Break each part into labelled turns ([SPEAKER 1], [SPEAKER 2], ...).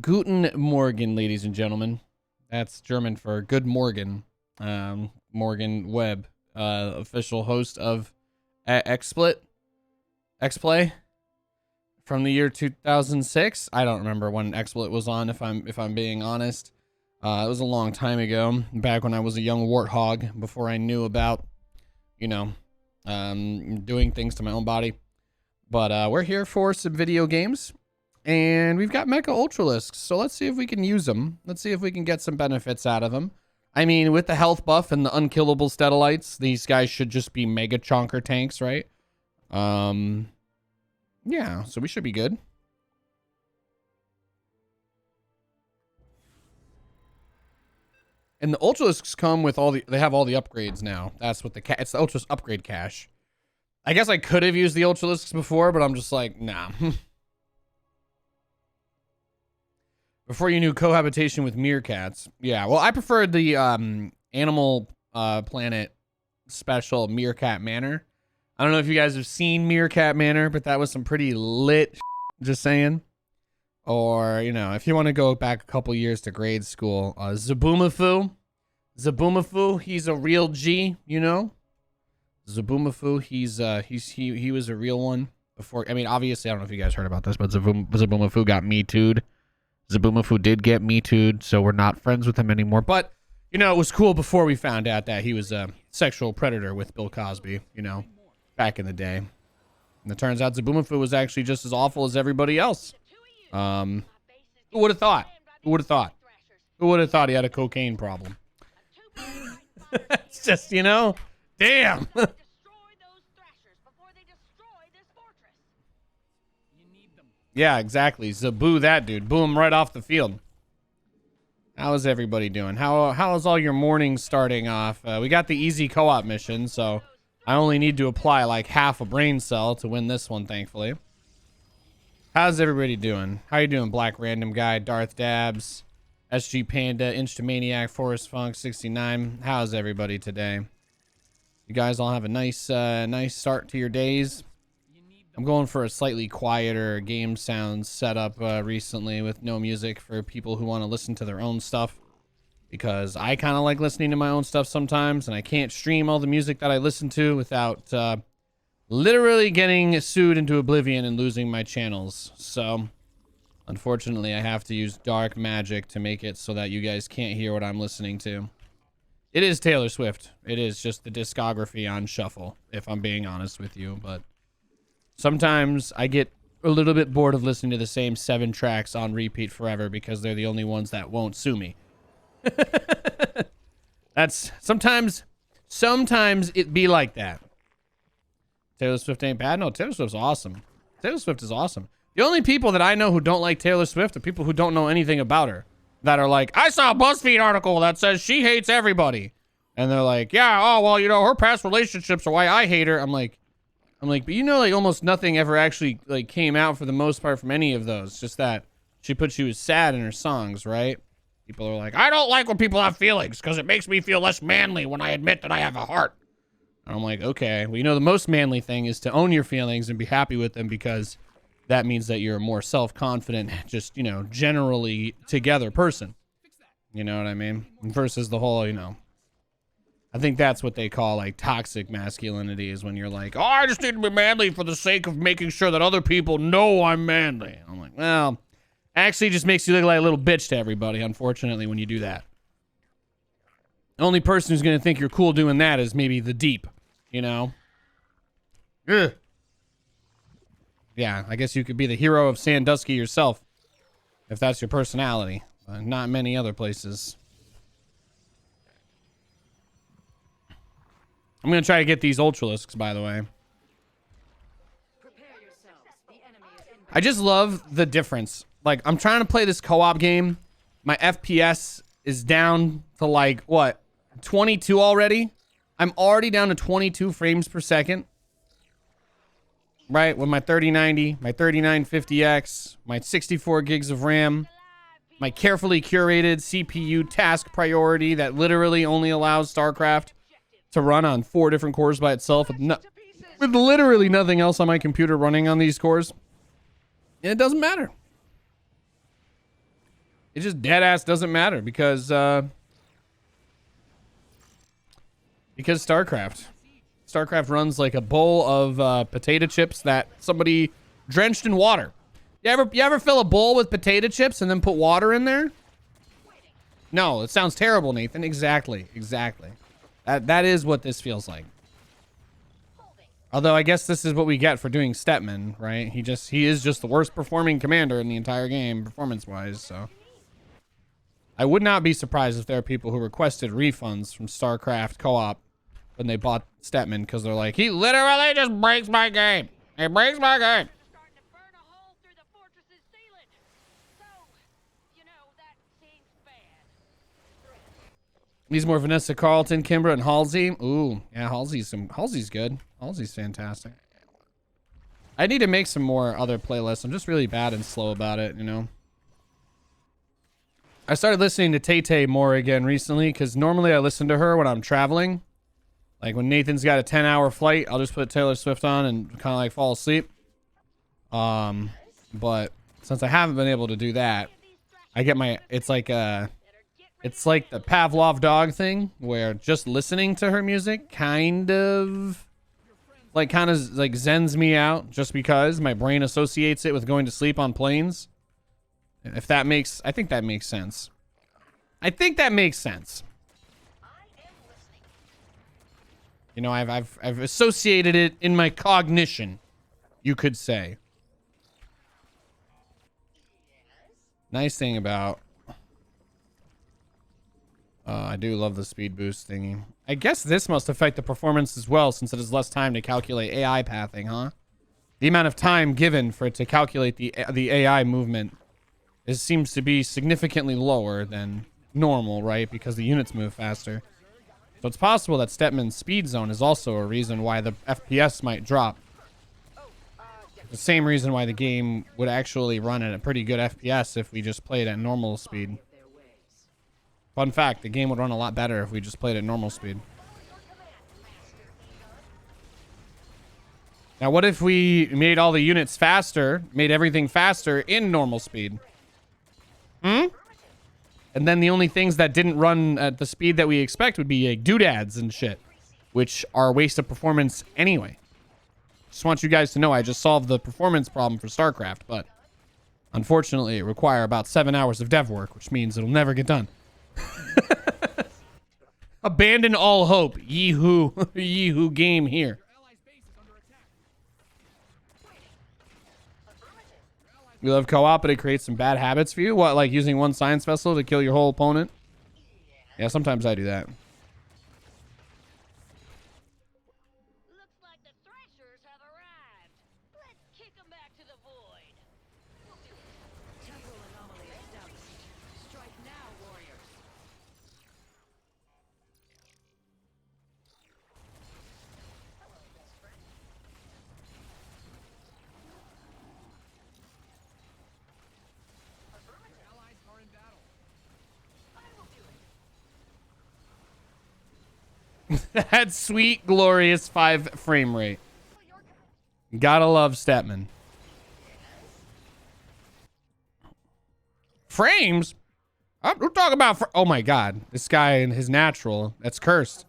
[SPEAKER 1] Guten Morgen, ladies and gentlemen. That's German for good Morgen. Morgan Webb, official host of XSplit from the year 2006. I don't remember when XSplit was on, if I'm being honest. It was a long time ago, back when I was a young warthog, before I knew about, doing things to my own body. But we're here for some video games. And we've got Mecha Ultralisks, so let's see if we can use them. Let's see if we can get some benefits out of them. I mean, with the health buff and the unkillable Stetalites, these guys should just be mega chonker tanks, right? Yeah, so we should be good. And the Ultralisks come with they have all the upgrades now. That's what it's the Ultralisk upgrade cache. I guess I could have used the Ultralisks before, but I'm just like, nah. Before you knew cohabitation with meerkats. Yeah, well, I preferred the Animal Planet special Meerkat Manor. I don't know if you guys have seen Meerkat Manor, but that was some pretty lit just saying. Or, if you want to go back a couple years to grade school, Zaboomafoo, he's a real G, Zaboomafoo, he was a real one before. I mean, obviously, I don't know if you guys heard about this, but Zaboomafoo got Me Too'd. Zaboomafoo did get Me Too'd, so we're not friends with him anymore. But, it was cool before we found out that he was a sexual predator with Bill Cosby, back in the day. And it turns out Zaboomafoo was actually just as awful as everybody else. Who would have thought? Who would have thought? Who would have thought he had a cocaine problem? It's just, damn. Yeah, exactly. Zaboo that dude. Boom, right off the field. How is everybody doing? How is all your mornings starting off? We got the easy co-op mission, so I only need to apply like half a brain cell to win this one, thankfully. How's everybody doing? How you doing, Black Random Guy, Darth Dabs, SG Panda, Instamaniac, Forest Funk 69? How's everybody today? You guys all have a nice start to your days. I'm going for a slightly quieter game sound setup recently with no music for people who want to listen to their own stuff, because I kind of like listening to my own stuff sometimes, and I can't stream all the music that I listen to without literally getting sued into oblivion and losing my channels. So unfortunately, I have to use dark magic to make it so that you guys can't hear what I'm listening to. It is Taylor Swift. It is just the discography on shuffle, if I'm being honest with you, but sometimes I get a little bit bored of listening to the same 7 tracks on repeat forever because they're the only ones that won't sue me. That's sometimes it be like that. Taylor Swift ain't bad. No, Taylor Swift's awesome. Taylor Swift is awesome. The only people that I know who don't like Taylor Swift are people who don't know anything about her. That are like, I saw a BuzzFeed article that says she hates everybody. And they're like, yeah, oh, well, her past relationships are why I hate her. I'm like, but almost nothing ever actually came out for the most part from any of those. Just that she was sad in her songs, right? People are like, I don't like when people have feelings because it makes me feel less manly when I admit that I have a heart. And I'm like, okay, well, the most manly thing is to own your feelings and be happy with them, because that means that you're a more self-confident, just, generally together person. You know what I mean? Versus the whole, I think that's what they call toxic masculinity, is when you're like, oh, I just need to be manly for the sake of making sure that other people know I'm manly. And I'm like, well, actually just makes you look like a little bitch to everybody, unfortunately, when you do that. The only person who's going to think you're cool doing that is maybe the deep, Ugh. Yeah, I guess you could be the hero of Sandusky yourself, if that's your personality. Not many other places. I'm going to try to get these Ultralisks, by the way. I just love the difference. I'm trying to play this co-op game. My FPS is down to what? 22 already? I'm already down to 22 frames per second. Right? With my 3090, my 3950X, my 64 gigs of RAM, my carefully curated CPU task priority that literally only allows StarCraft to run on 4 different cores by itself with literally nothing else on my computer running on these cores. And it doesn't matter. It just dead ass doesn't matter because StarCraft runs like a bowl of potato chips that somebody drenched in water. You ever fill a bowl with potato chips and then put water in there? No, it sounds terrible, Nathan. Exactly. That is what this feels like. Although I guess this is what we get for doing Stetmann, right? He is just the worst performing commander in the entire game, performance-wise, so. I would not be surprised if there are people who requested refunds from StarCraft co-op when they bought Stetmann, because they're like, he literally just breaks my game. He breaks my game. He's more Vanessa Carlton, Kimbra, and Halsey. Ooh, yeah, Halsey's good. Halsey's fantastic. I need to make some more other playlists. I'm just really bad and slow about it, you know. I started listening to Tay-Tay more again recently because normally I listen to her when I'm traveling. Like when Nathan's got a 10-hour flight, I'll just put Taylor Swift on and kind of like fall asleep. But since I haven't been able to do that, I get my, it's like the Pavlov dog thing where just listening to her music kind of zens me out just because my brain associates it with going to sleep on planes. If that makes, I think that makes sense. You know, I've associated it in my cognition, you could say. Nice thing about I do love the speed boost thingy. I guess this must affect the performance as well, since it is less time to calculate AI pathing, huh? The amount of time given for it to calculate the AI movement seems to be significantly lower than normal, right? Because the units move faster. So it's possible that Stetmann's speed zone is also a reason why the FPS might drop. The same reason why the game would actually run at a pretty good FPS if we just played at normal speed. Fun fact, the game would run a lot better if we just played at normal speed. Now, what if we made all the units faster, made everything faster in normal speed? And then the only things that didn't run at the speed that we expect would be like doodads and shit, which are a waste of performance anyway. Just want you guys to know I just solved the performance problem for StarCraft, but unfortunately it require about 7 hours of dev work, which means it'll never get done. Abandon all hope, ye who game here. You love co-op, but it creates some bad habits for you? What, like using one science vessel to kill your whole opponent? Yeah, sometimes I do that.
[SPEAKER 2] Looks like the Thrashers have arrived. Let's kick them back to the void. Temporal anomaly established. Strike now, warriors. Hello, best friend. Allies are in battle. I will do it.
[SPEAKER 1] That sweet, glorious 5 frame rate. Gotta love Stetmann. Frames? We're talking about... oh my god. This guy and his natural. That's cursed.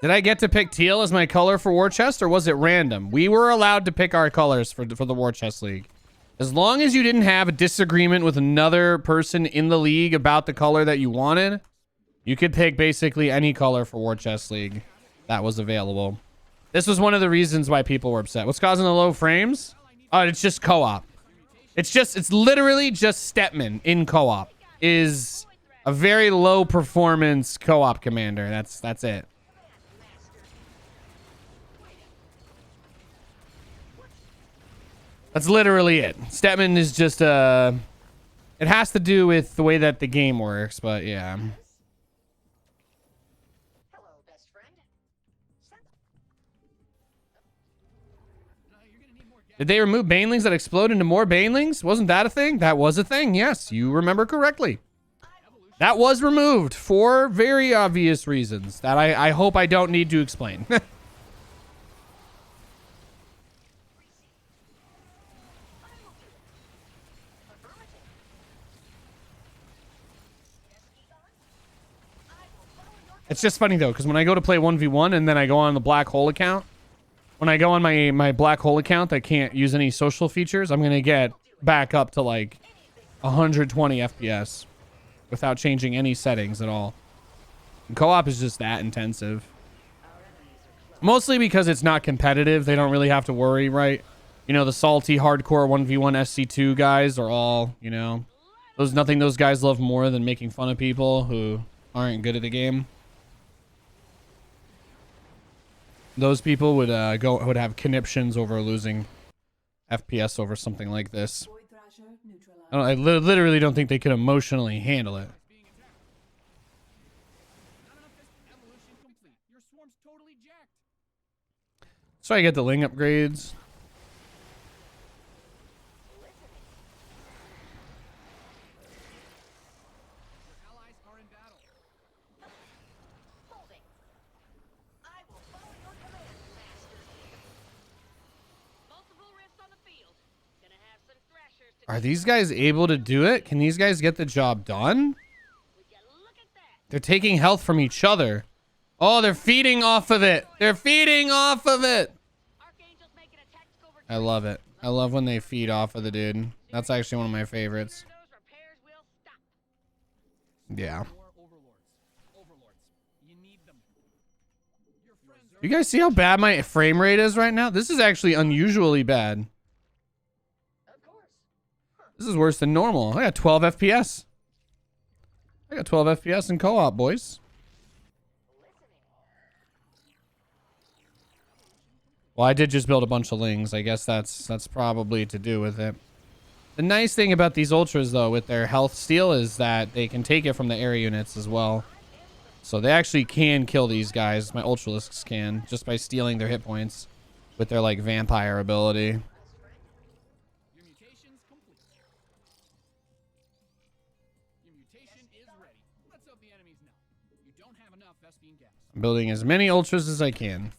[SPEAKER 1] Did I get to pick teal as my color for War Chest, or was it random? We were allowed to pick our colors for the War Chest League. As long as you didn't have a disagreement with another person in the league about the color that you wanted, you could pick basically any color for War Chest League that was available. This was one of the reasons why people were upset. What's causing the low frames? Oh, it's just co-op. It's literally just Stetmann in co-op is a very low performance co-op commander. That's it. That's literally it. Stetmann is just it has to do with the way that the game works, but yeah.
[SPEAKER 2] Hello, best friend.
[SPEAKER 1] Did they remove banelings that explode into more banelings? Wasn't that a thing? That was a thing. Yes, you remember correctly. That was removed for very obvious reasons that I hope I don't need to explain. It's just funny though, because when I go to play 1v1 and then I go on the black hole account, when I go on my black hole account that can't use any social features, I'm gonna get back up to like 120 FPS without changing any settings at all. And co-op is just that intensive. Mostly because it's not competitive. They don't really have to worry, right? You know, the salty hardcore 1v1 SC2 guys are all, you know, nothing those guys love more than making fun of people who aren't good at the game. Those people would have conniptions over losing FPS over something like this. I literally don't think they could emotionally handle it. So I get the Ling upgrades. Are these guys able to do it? Can these guys get the job done? They're taking health from each other. Oh, they're feeding off of it. They're feeding off of it. I love it. I love when they feed off of the dude. That's actually one of my favorites. Yeah. You guys see how bad my frame rate is right now? This is actually unusually bad. This is worse than normal. I got 12 FPS. I got 12 FPS in co-op, boys. Well, I did just build a bunch of Lings. I guess that's probably to do with it. The nice thing about these Ultras, though, with their health steal is that they can take it from the air units as well. So they actually can kill these guys. My Ultralisks can, just by stealing their hit points with their, like, vampire ability. I'm building as many Ultras as I can.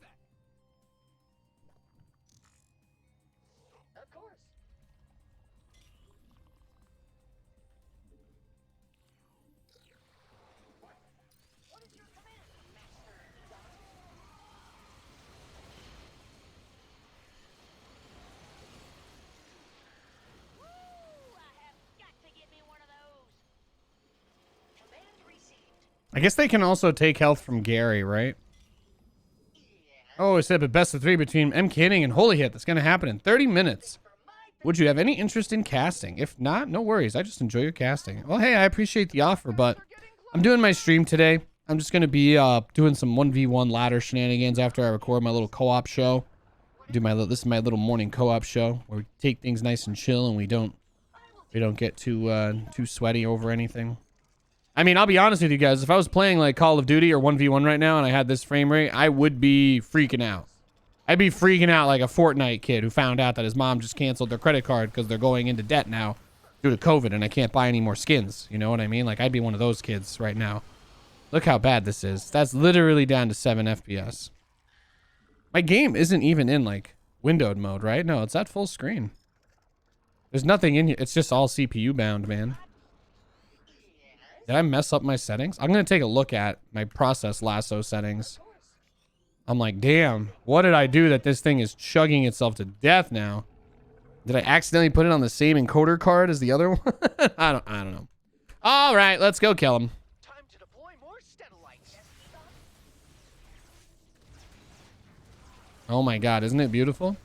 [SPEAKER 1] I guess they can also take health from Gary, right? Oh, I said, but best of 3 between M. Canning and Holy Hit. That's going to happen in 30 minutes. Would you have any interest in casting? If not, no worries. I just enjoy your casting. Well, hey, I appreciate the offer, but I'm doing my stream today. I'm just going to be doing some 1v1 ladder shenanigans after I record my little co-op show. This is my little morning co-op show where we take things nice and chill and we don't get too sweaty over anything. I mean, I'll be honest with you guys. If I was playing like Call of Duty or 1v1 right now and I had this frame rate, I would be freaking out. I'd be freaking out like a Fortnite kid who found out that his mom just canceled their credit card because they're going into debt now due to COVID and I can't buy any more skins. You know what I mean? Like, I'd be one of those kids right now. Look how bad this is. That's literally down to 7 FPS. My game isn't even in like windowed mode, right? No, it's at full screen. There's nothing in here. It's just all CPU bound, man. Did I mess up my settings? I'm going to take a look at my process lasso settings. I'm like, damn, what did I do that this thing is chugging itself to death now? Did I accidentally put it on the same encoder card as the other one? I don't know. All right, let's go kill him.
[SPEAKER 3] Time to deploy more Statellites.
[SPEAKER 1] Oh my God, isn't it beautiful?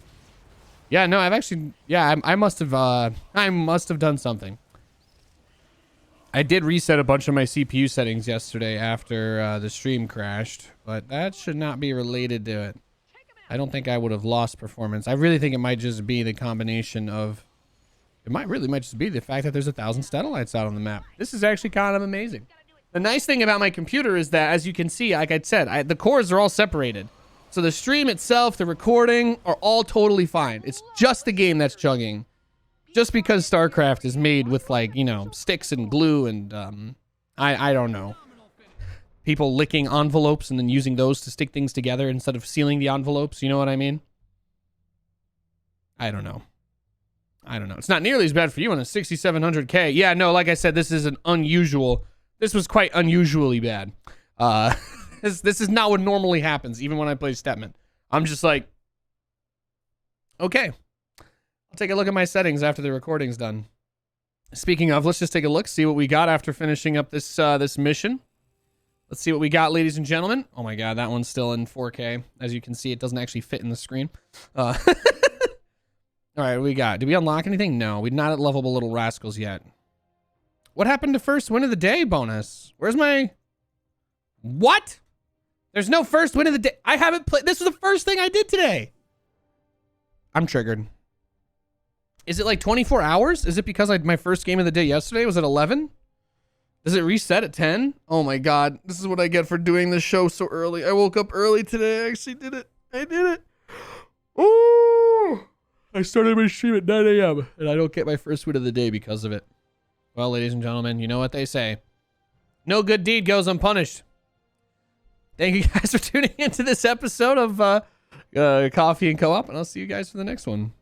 [SPEAKER 1] Yeah, no, I've actually, yeah, I must have done something. I did reset a bunch of my CPU settings yesterday after the stream crashed, but that should not be related to it. I don't think I would have lost performance. I really think it might just be the combination of, it might just be the fact that there's 1,000 Statellites out on the map. This is actually kind of amazing. The nice thing about my computer is that, as you can see, like I said, the cores are all separated. So the stream itself, the recording are all totally fine. It's just the game that's chugging. Just because StarCraft is made with, like, you know, sticks and glue and, I don't know. People licking envelopes and then using those to stick things together instead of sealing the envelopes. You know what I mean? I don't know. It's not nearly as bad for you on a 6,700K. Yeah, no, like I said, this is an unusual. This was quite unusually bad. This is not what normally happens, even when I play Stetmann. I'm just like, okay. I'll take a look at my settings after the recording's done. Speaking of, let's just take a look, see what we got after finishing up this this mission. Let's see what we got, ladies and gentlemen. Oh my god, that one's still in 4K. As you can see, it doesn't actually fit in the screen. All right, what we got? Did we unlock anything? No, we're not at lovable little rascals yet. What happened to first win of the day bonus? Where's my... What? There's no first win of the day. I haven't played... This was the first thing I did today. I'm triggered. Is it like 24 hours? Is it because my first game of the day yesterday was at 11? Does it reset at 10? Oh my god. This is what I get for doing this show so early. I woke up early today. I actually did it. I did it. Oh! I started my stream at 9 a.m. and I don't get my first win of the day because of it. Well, ladies and gentlemen, you know what they say. No good deed goes unpunished. Thank you guys for tuning into this episode of Coffee and Co-op, and I'll see you guys for the next one.